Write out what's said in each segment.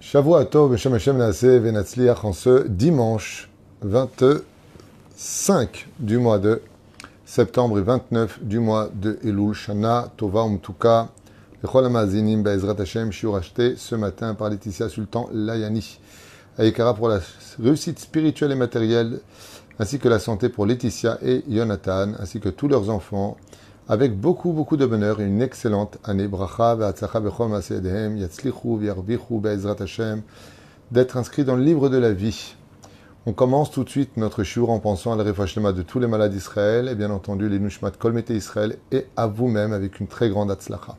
Shavua Tov, Beshem Hashem Naaseh Venatzliach en ce dimanche 25 du mois de septembre et 29 du mois de Elul, Shana Tova Umtuka, Bechol HaMaazinim Be'ezrat Hashem, Shiur acheté ce matin par Laetitia Sultan Layani. Aïkara pour la réussite spirituelle et matérielle, ainsi que la santé pour Laetitia et Jonathan, ainsi que tous leurs enfants, avec beaucoup de bonheur et une excellente année. Bracha ve'atzlacha bechol ma'aseh yedehem, yatzlichu v'yarvichu be'ezrat Hashem, d'être inscrit dans le livre de la vie. On commence tout de suite notre shiur en pensant à la réfouach shlema de tous les malades d'Israël, et bien entendu les nushmat kol mété Israël, et à vous-même avec une très grande atzlacha.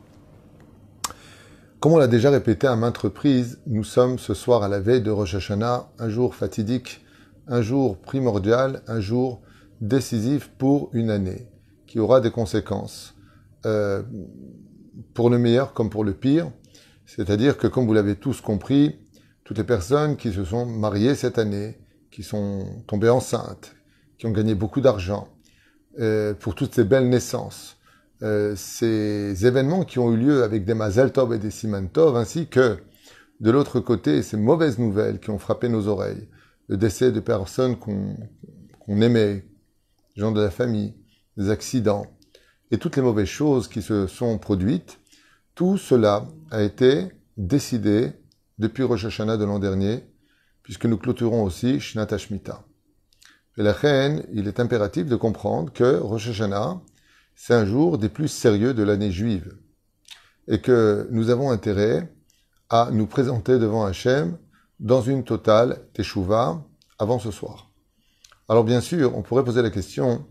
Comme on l'a déjà répété à maintes reprises, nous sommes ce soir à la veille de Rosh Hashanah, un jour fatidique, un jour primordial, un jour décisif pour une année, qui aura des conséquences pour le meilleur comme pour le pire. C'est-à-dire que, comme vous l'avez tous compris, toutes les personnes qui se sont mariées cette année, qui sont tombées enceintes, qui ont gagné beaucoup d'argent, pour toutes ces belles naissances, ces événements qui ont eu lieu avec des Mazel Tov et des Siman Tov, ainsi que, de l'autre côté, ces mauvaises nouvelles qui ont frappé nos oreilles, le décès de personnes qu'on aimait, des gens de la famille, des accidents, et toutes les mauvaises choses qui se sont produites, tout cela a été décidé depuis Rosh Hashanah de l'an dernier, puisque nous clôturons aussi Shnat HaShmita. Et la reine, il est impératif de comprendre que Rosh Hashanah, c'est un jour des plus sérieux de l'année juive, et que nous avons intérêt à nous présenter devant Hachem dans une totale teshuva avant ce soir. Alors bien sûr, on pourrait poser la question,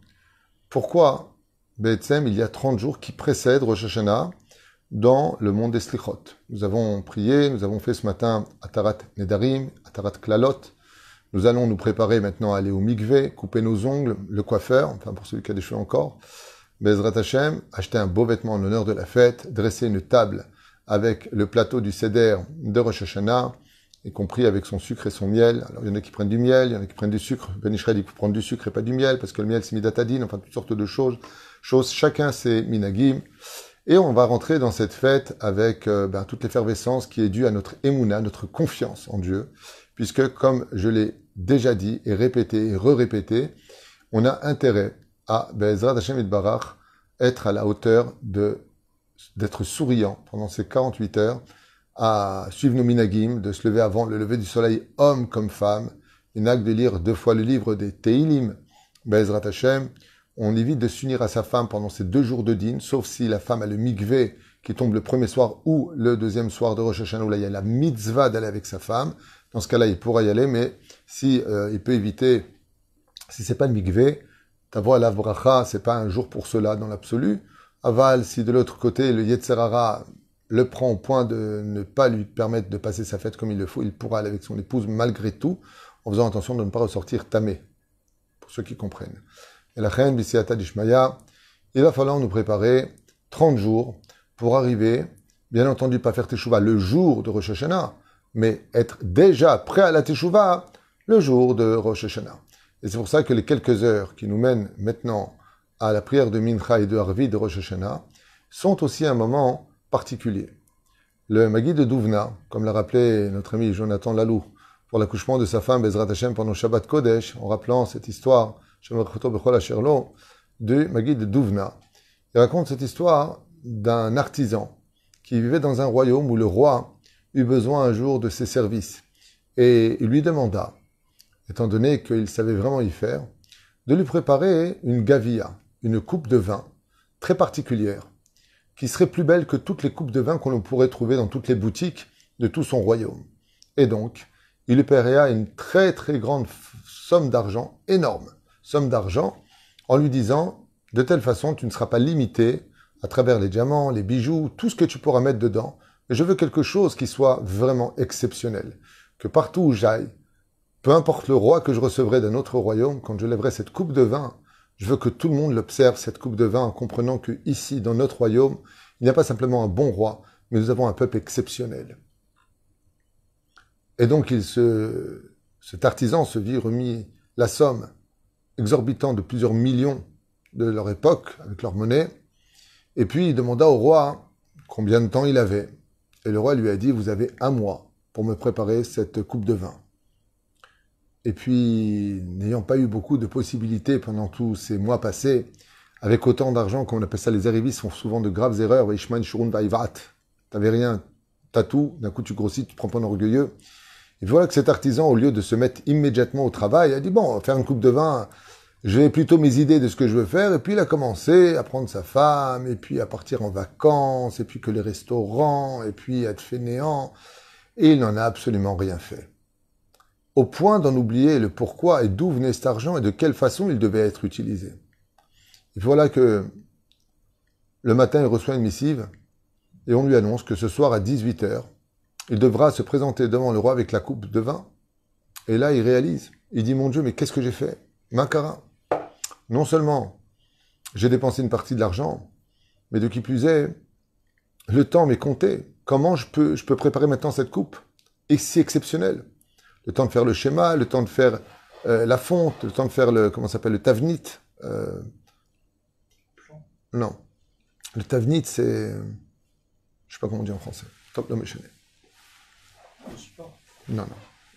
pourquoi, Be'etzem, il y a 30 jours qui précèdent Rosh Hashanah dans le monde des Slichot? Nous avons prié, nous avons fait ce matin Atarat Nedarim, Atarat Klalot. Nous allons nous préparer maintenant à aller au mikvé, couper nos ongles, le coiffeur, enfin pour celui qui a des cheveux encore, Be'ezrat Hashem, acheter un beau vêtement en l'honneur de la fête, dresser une table avec le plateau du Seder de Rosh Hashanah, y compris avec son sucre et son miel. Alors, il y en a qui prennent du miel, il y en a qui prennent du sucre. Ben Israël, il faut prendre du sucre et pas du miel, parce que le miel, c'est midatadine, enfin, toutes sortes de choses. Chacun ses minagim. Et on va rentrer dans cette fête avec toute l'effervescence qui est due à notre émouna, notre confiance en Dieu, puisque, comme je l'ai déjà dit et répété et re-répété, on a intérêt à Be'ezrat Hashem Yitbarach être à la hauteur d'être souriant pendant ces 48 heures, à suivre nos minagim, de se lever avant le lever du soleil, homme comme femme, une acte de lire 2 fois le livre des Teilim, Be'ezrat Hashem. On évite de s'unir à sa femme pendant ces 2 jours de dîn, sauf si la femme a le mikvé qui tombe le premier soir ou le deuxième soir de Rosh Hashanah, où là il y a la mitzvah d'aller avec sa femme. Dans ce cas-là, il pourra y aller, mais si il peut éviter, si c'est pas le mikvé, t'avoua la bracha, c'est pas un jour pour cela dans l'absolu. Aval, si de l'autre côté le Yetzer Hara le prend au point de ne pas lui permettre de passer sa fête comme il le faut, il pourra aller avec son épouse malgré tout, en faisant attention de ne pas ressortir tamé, pour ceux qui comprennent. Et la reine, B'siyata d'Ishmaya, il va falloir nous préparer 30 jours pour arriver, bien entendu pas faire Teshuvah le jour de Rosh Hashanah, mais être déjà prêt à la Teshuvah le jour de Rosh Hashanah. Et c'est pour ça que les quelques heures qui nous mènent maintenant à la prière de Mincha et de Harvi de Rosh Hashanah sont aussi un moment particulier. Le Maguide de Douvna, comme l'a rappelé notre ami Jonathan Lalou, pour l'accouchement de sa femme Bezrat Hashem pendant Shabbat Kodesh, en rappelant cette histoire de Maguide de Douvna. Il raconte cette histoire d'un artisan qui vivait dans un royaume où le roi eut besoin un jour de ses services. Et il lui demanda, étant donné qu'il savait vraiment y faire, de lui préparer une gavia, une coupe de vin très particulière, qui serait plus belle que toutes les coupes de vin qu'on pourrait trouver dans toutes les boutiques de tout son royaume. Et donc, il lui paya une très grande somme d'argent, énorme somme d'argent, en lui disant, de telle façon, tu ne seras pas limité à travers les diamants, les bijoux, tout ce que tu pourras mettre dedans, mais je veux quelque chose qui soit vraiment exceptionnel, que partout où j'aille, peu importe le roi que je recevrai d'un autre royaume, quand je lèverai cette coupe de vin, je veux que tout le monde l'observe, cette coupe de vin, en comprenant que ici, dans notre royaume, il n'y a pas simplement un bon roi, mais nous avons un peuple exceptionnel. Et donc, cet artisan se vit remis la somme exorbitante de plusieurs millions de leur époque, avec leur monnaie, et puis il demanda au roi combien de temps il avait. Et le roi lui a dit, vous avez 1 mois pour me préparer cette coupe de vin. Et puis, n'ayant pas eu beaucoup de possibilités pendant tous ces mois passés, avec autant d'argent, comme on appelle ça, les arrivistes font souvent de graves erreurs. Ishman Shurun Vaivat. T'avais rien, t'as tout, d'un coup tu grossis, tu te prends pas en orgueilleux. Et voilà que cet artisan, au lieu de se mettre immédiatement au travail, a dit, bon, faire une coupe de vin, j'ai plutôt mes idées de ce que je veux faire. Et puis il a commencé à prendre sa femme, et puis à partir en vacances, et puis que les restaurants, et puis à être fainéant. Et il n'en a absolument rien fait. Au point d'en oublier le pourquoi et d'où venait cet argent et de quelle façon il devait être utilisé. Et voilà que le matin, il reçoit une missive et on lui annonce que ce soir à 18h, il devra se présenter devant le roi avec la coupe de vin. Et là, il réalise. Il dit, mon Dieu, mais qu'est-ce que j'ai fait? Macara. Non seulement j'ai dépensé une partie de l'argent, mais de qui plus est, le temps m'est compté. Comment je peux préparer maintenant cette coupe? Et si exceptionnelle. Le temps de faire le schéma, le temps de faire la fonte, le temps de faire le tavnit. Non. Le tavnit, c'est... Je sais pas comment on dit en français. Top de méchané. Non.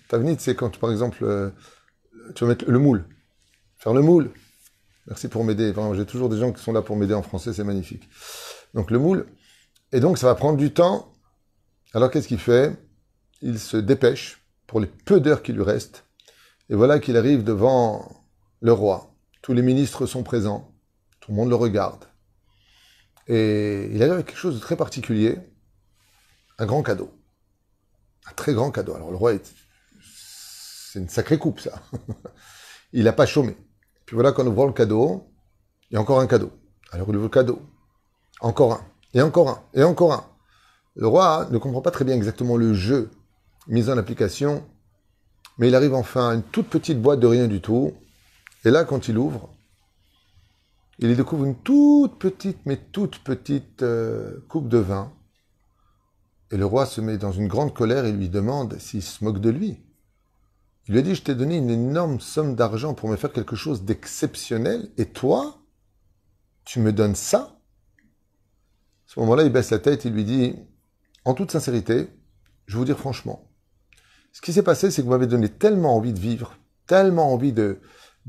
Tavnit, c'est quand, par exemple, tu vas mettre le moule. Faire le moule. Merci pour m'aider. Enfin, j'ai toujours des gens qui sont là pour m'aider en français, c'est magnifique. Donc, le moule. Et donc, ça va prendre du temps. Alors, qu'est-ce qu'il fait? Il se dépêche pour les peu d'heures qui lui restent. Et voilà qu'il arrive devant le roi. Tous les ministres sont présents. Tout le monde le regarde. Et il arrive avec quelque chose de très particulier. Un grand cadeau. Un très grand cadeau. Alors le roi, c'est une sacrée coupe, ça. Il n'a pas chômé. Puis voilà qu'en ouvrant le cadeau, il y a encore un cadeau. Alors il ouvre le cadeau. Encore un. Et encore un. Et encore un. Le roi ne comprend pas très bien exactement le jeu mis en application, mais il arrive enfin à une toute petite boîte de rien du tout. Et là, quand il ouvre, il y découvre une toute petite coupe de vin. Et le roi se met dans une grande colère et lui demande s'il se moque de lui. Il lui a dit, je t'ai donné une énorme somme d'argent pour me faire quelque chose d'exceptionnel, et toi, tu me donnes ça? À ce moment-là, il baisse la tête, il lui dit, en toute sincérité, je vais vous dire franchement, ce qui s'est passé, c'est que vous m'avez donné tellement envie de vivre, tellement envie de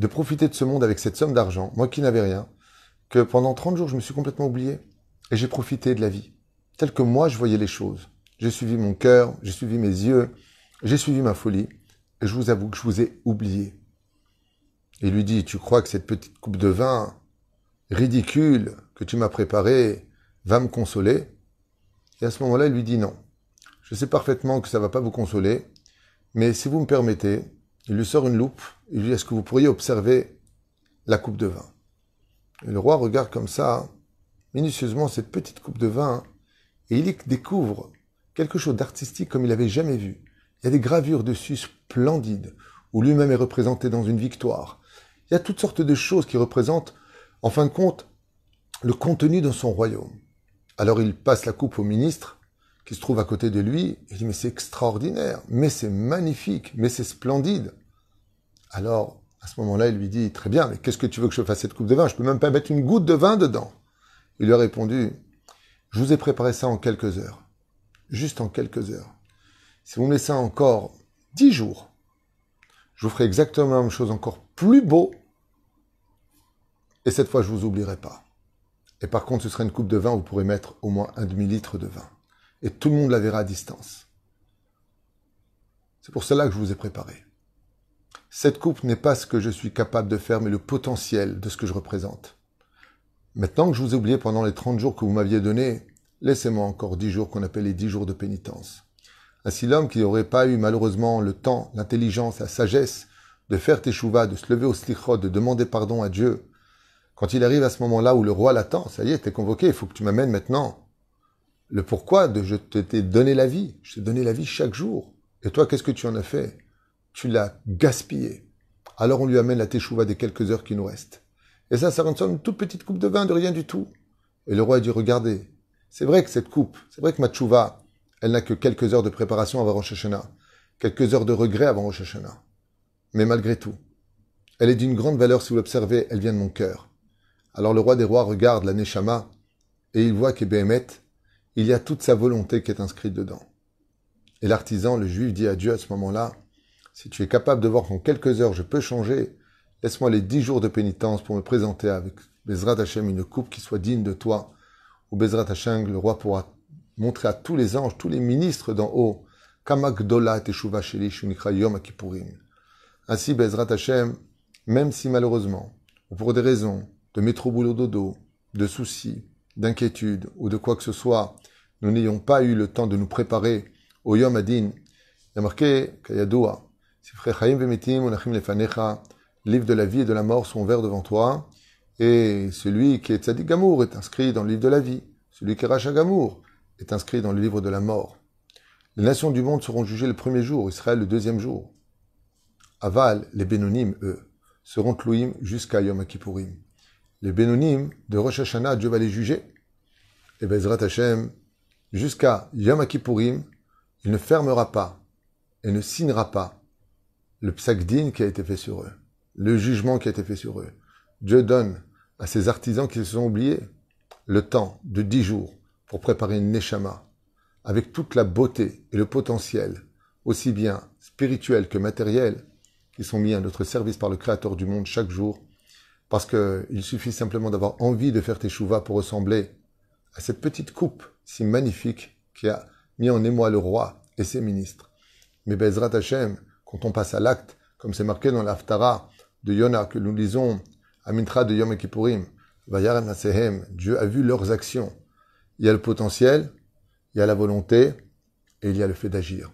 profiter de ce monde avec cette somme d'argent, moi qui n'avais rien, que pendant 30 jours, je me suis complètement oublié, et j'ai profité de la vie, tel que moi je voyais les choses. J'ai suivi mon cœur, j'ai suivi mes yeux, j'ai suivi ma folie, et je vous avoue que je vous ai oublié. Il lui dit, tu crois que cette petite coupe de vin ridicule que tu m'as préparée va me consoler? Et à ce moment-là, il lui dit non. Je sais parfaitement que ça ne va pas vous consoler, mais si vous me permettez, il lui sort une loupe, il lui dit, est-ce que vous pourriez observer la coupe de vin? Et le roi regarde comme ça, minutieusement, cette petite coupe de vin, et il y découvre quelque chose d'artistique comme il n'avait jamais vu. Il y a des gravures dessus splendides, où lui-même est représenté dans une victoire. Il y a toutes sortes de choses qui représentent, en fin de compte, le contenu de son royaume. Alors il passe la coupe au ministre, qui se trouve à côté de lui, et il dit, mais c'est extraordinaire, mais c'est magnifique, mais c'est splendide. Alors, à ce moment-là, il lui dit, très bien, mais qu'est-ce que tu veux que je fasse cette coupe de vin? Je peux même pas mettre une goutte de vin dedans. Il lui a répondu, je vous ai préparé ça en quelques heures. Juste en quelques heures. Si vous me laissez encore 10 jours, je vous ferai exactement la même chose, encore plus beau, et cette fois, je ne vous oublierai pas. Et par contre, ce sera une coupe de vin où vous pourrez mettre au moins un demi-litre de vin. Et tout le monde la verra à distance. C'est pour cela que je vous ai préparé. Cette coupe n'est pas ce que je suis capable de faire, mais le potentiel de ce que je représente. Maintenant que je vous ai oublié pendant les 30 jours que vous m'aviez donnés, laissez-moi encore 10 jours qu'on appelle les 10 jours de pénitence. Ainsi, l'homme qui n'aurait pas eu malheureusement le temps, l'intelligence, la sagesse de faire teshuva, de se lever au slichot, de demander pardon à Dieu, quand il arrive à ce moment-là où le roi l'attend, ça y est, t'es convoqué, il faut que tu m'amènes maintenant le pourquoi de je t'ai donné la vie. Je t'ai donné la vie chaque jour. Et toi, qu'est-ce que tu en as fait? Tu l'as gaspillé. Alors on lui amène la teshuva des quelques heures qui nous restent. Et ça représente une toute petite coupe de vin de rien du tout. Et le roi dit, regardez, c'est vrai que cette coupe, c'est vrai que ma teshuva, elle n'a que quelques heures de préparation avant Rosh Hashanah, quelques heures de regret avant Rosh Hashanah. Mais malgré tout, elle est d'une grande valeur si vous l'observez, elle vient de mon cœur. Alors le roi des rois regarde la Neshama et il voit qu'Ebehemet, il y a toute sa volonté qui est inscrite dedans. Et l'artisan, le juif, dit à Dieu à ce moment-là, si tu es capable de voir qu'en quelques heures je peux changer, laisse-moi les 10 jours de pénitence pour me présenter avec Bezrat Hashem une coupe qui soit digne de toi, où Bezrat Hashem, le roi pourra montrer à tous les anges, tous les ministres d'en haut, Kamak Dola Teshuva Sheli Shunikra Yom Kippourim. Ainsi, Bezrat Hashem, même si malheureusement, ou pour des raisons de métro boulot dodo, de soucis, d'inquiétude ou de quoi que ce soit, nous n'ayons pas eu le temps de nous préparer au Yom Adin. Il y a marqué, Kayadoua, Sifrei Chaim Vemetim Unachim Lefanecha, livre de la vie et de la mort sont ouverts devant toi, et celui qui est Tzadik Gamour est inscrit dans le livre de la vie, celui qui est Racha Gamour est inscrit dans le livre de la mort. Les nations du monde seront jugées le premier jour, Israël le deuxième jour. Aval, les Bénonim, eux, seront Tlouim jusqu'à Yom Kippourim. Les Bénonim de Rosh Hashanah, Dieu va les juger. Et Bezrat Hashem, jusqu'à Yom Kippourim, il ne fermera pas et ne signera pas le psaq-din qui a été fait sur eux, le jugement qui a été fait sur eux. Dieu donne à ces artisans qui se sont oubliés le temps de 10 jours pour préparer une neshama avec toute la beauté et le potentiel, aussi bien spirituel que matériel, qui sont mis à notre service par le Créateur du monde chaque jour, parce qu'il suffit simplement d'avoir envie de faire teshuva pour ressembler à cette petite coupe si magnifique qui a mis en émoi le roi et ses ministres. Mais Bezrat Hashem, quand on passe à l'acte, comme c'est marqué dans l'Haftara de Yona que nous lisons à Mintra de Yom Kippourim, Vayarem Nasehem, Dieu a vu leurs actions. Il y a le potentiel, il y a la volonté et il y a le fait d'agir.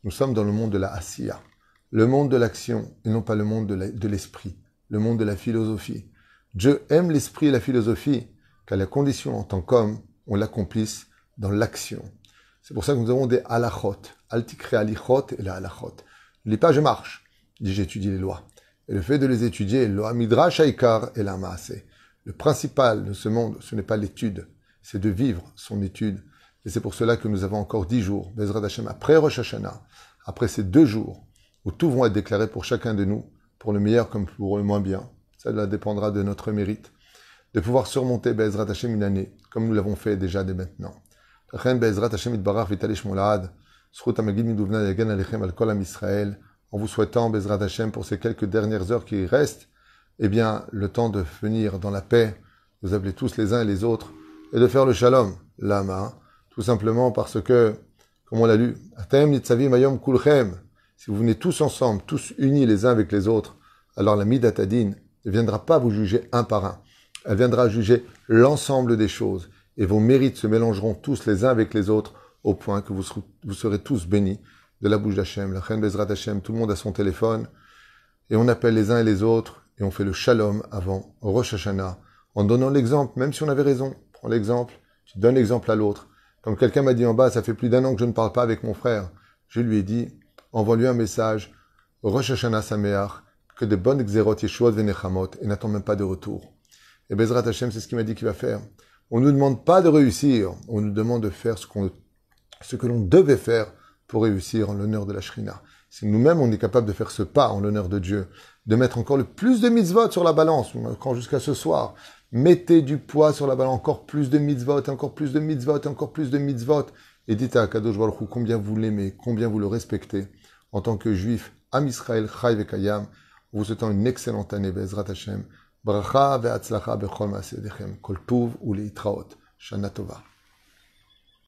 Nous sommes dans le monde de la Asiya, le monde de l'action et non pas le monde de l'esprit, le monde de la philosophie. Dieu aime l'esprit et la philosophie, qu'à la condition en tant qu'homme, on l'accomplisse dans l'action. C'est pour ça que nous avons des halachot, altikre alichot et la halachot. Ne dis pas je marche, dis j'étudie les lois. Et le fait de les étudier, le midrash haikar et la maaseh. Le principal de ce monde, ce n'est pas l'étude, c'est de vivre son étude. Et c'est pour cela que nous avons encore 10 jours, Bezrat Hashem, après Rosh Hashanah, après ces 2 jours, où tout vont être déclarés pour chacun de nous, pour le meilleur comme pour le moins bien. Ça dépendra de notre mérite. De pouvoir surmonter Bezrat Hashem une année, comme nous l'avons fait déjà dès maintenant. En vous souhaitant, Bezrat Hashem, pour ces quelques dernières heures qui restent, eh bien, le temps de venir dans la paix, de vous appeler tous les uns et les autres, et de faire le shalom, lama, tout simplement parce que, comme on l'a lu, si vous venez tous ensemble, tous unis les uns avec les autres, alors la Midat Hadin ne viendra pas vous juger un par un. Elle viendra juger l'ensemble des choses. Et vos mérites se mélangeront tous les uns avec les autres au point que vous serez tous bénis de la bouche d'Hachem. La Chen Bezrat Hashem, tout le monde a son téléphone. Et on appelle les uns et les autres. Et on fait le shalom avant Rosh Hashanah. En donnant l'exemple, même si on avait raison. Prends l'exemple, tu donnes l'exemple à l'autre. Comme quelqu'un m'a dit en bas, ça fait plus d'1 an que je ne parle pas avec mon frère. Je lui ai dit, envoie-lui un message. Rosh Hashanah Sameach, que de bonnes xérot yeshuot venechamot, et n'attends même pas de retour. Et Bezrat Hashem, c'est ce qu'il m'a dit qu'il va faire. On ne nous demande pas de réussir, on nous demande de faire ce que l'on devait faire pour réussir en l'honneur de la Shrina. Si nous-mêmes on est capable de faire ce pas en l'honneur de Dieu, de mettre encore le plus de mitzvot sur la balance, encore jusqu'à ce soir, mettez du poids sur la balance, encore plus de mitzvot, encore plus de mitzvot, encore plus de mitzvot, et dites à Kadosh Baruch Hu combien vous l'aimez, combien vous le respectez, en tant que juif, Am Israël, Chai Vekayam, vous souhaitant une excellente année, Bezrat Hashem. Bracha ve'atzlacha bechol ma'aseh yedechem. Kol tuv u'leitraot. Shana tova.